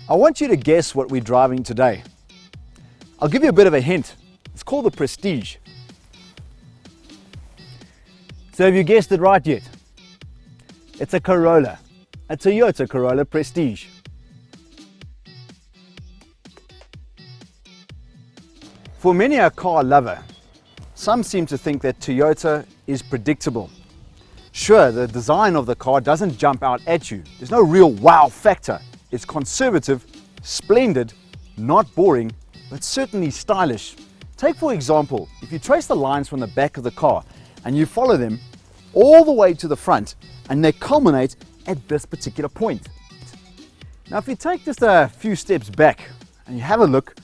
I want you to guess what we're driving today. I'll give you a bit of a hint. It's called the Prestige. So have you guessed it right yet? It's a Corolla, a Toyota Corolla Prestige. For many a car lover, some seem to think that Toyota is predictable. Sure, the design of the car doesn't jump out at you. There's no real wow factor. It's conservative, splendid, not boring, but certainly stylish. Take for example, if you trace the lines from the back of the car and you follow them all the way to the front and they culminate at this particular point. Now if you take just a few steps back and you have a look,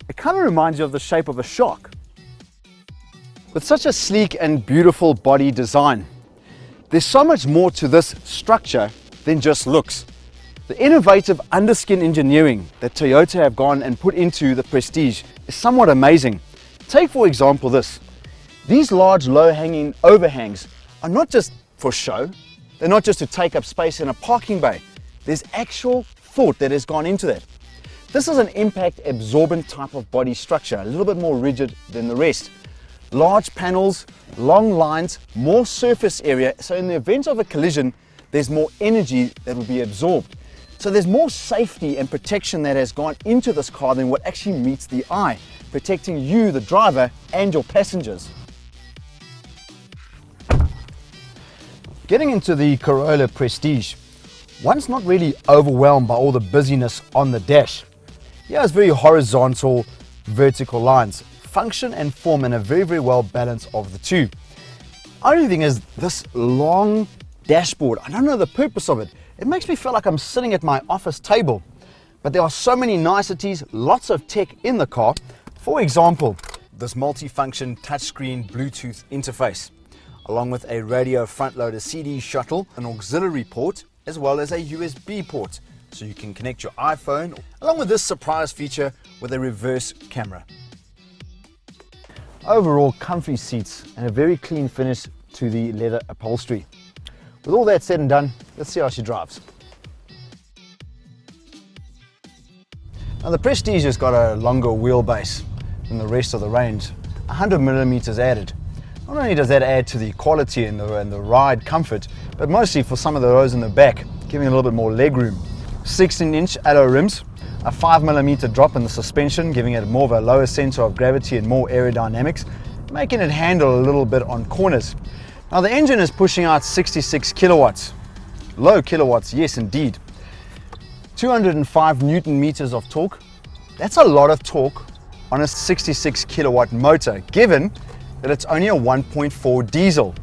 it kind of reminds you of the shape of a shark. With such a sleek and beautiful body design, there's so much more to this structure than just looks. The innovative underskin engineering that Toyota have gone and put into the Prestige is somewhat amazing. Take for example this. These large low-hanging overhangs are not just for show. They're not just to take up space in a parking bay. There's actual thought that has gone into that. This is an impact absorbent type of body structure, a little bit more rigid than the rest. Large panels, long lines, more surface area, so in the event of a collision, there's more energy that will be absorbed. So there's more safety and protection that has gone into this car than what actually meets the eye, protecting you, the driver, and your passengers. Getting into the Corolla Prestige, one's not really overwhelmed by all the busyness on the dash. Yeah, it's very horizontal, vertical lines. Function and form in a very well balance of the two. Only thing is this long dashboard, I don't know the purpose of it. It makes me feel like I'm sitting at my office table. But there are so many niceties, lots of tech in the car. For example, this multi-function touchscreen Bluetooth interface, along with a radio front-loader CD shuttle, an auxiliary port, as well as a USB port, so you can connect your iPhone, along with this surprise feature with a reverse camera. Overall, comfy seats and a very clean finish to the leather upholstery. With all that said and done, let's see how she drives. Now the Prestige has got a longer wheelbase than the rest of the range, 100mm added. Not only does that add to the quality and the ride comfort, but mostly for some of the rows in the back, giving a little bit more leg room. 16-inch alloy rims, a 5mm drop in the suspension, giving it more of a lower center of gravity and more aerodynamics, making it handle a little bit on corners. Now the engine is pushing out 66 kilowatts. Low kilowatts, yes indeed. 205 Newton meters of torque. That's a lot of torque on a 66 kilowatt motor, given that it's only a 1.4 diesel.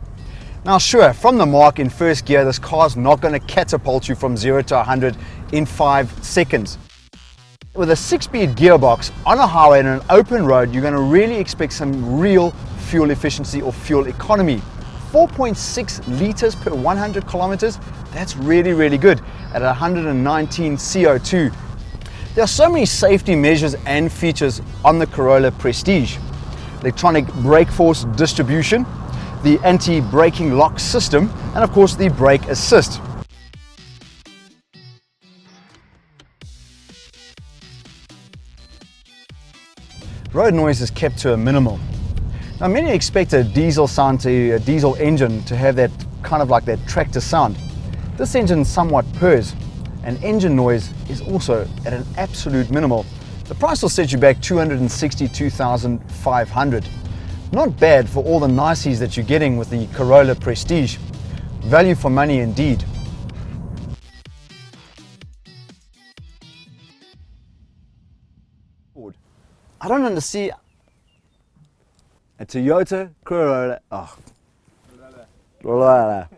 Now sure, from the mark in first gear, this car's not going to catapult you from 0 to 100 in 5 seconds. With a 6-speed gearbox on a highway and an open road, you're going to really expect some real fuel efficiency or fuel economy. 4.6 liters per 100 kilometers, that's really good at 119 CO2. There are so many safety measures and features on the Corolla Prestige. Electronic brake force distribution, the anti-braking lock system, and of course the brake assist. Road noise is kept to a minimal. Now many expect a diesel engine to have that kind of like that tractor sound. This engine somewhat purrs, and engine noise is also at an absolute minimal. The price will set you back $262,500. Not bad for all the niceties that you're getting with the Corolla Prestige. Value for money indeed. I don't understand. A Toyota Corolla. Oh. Corolla.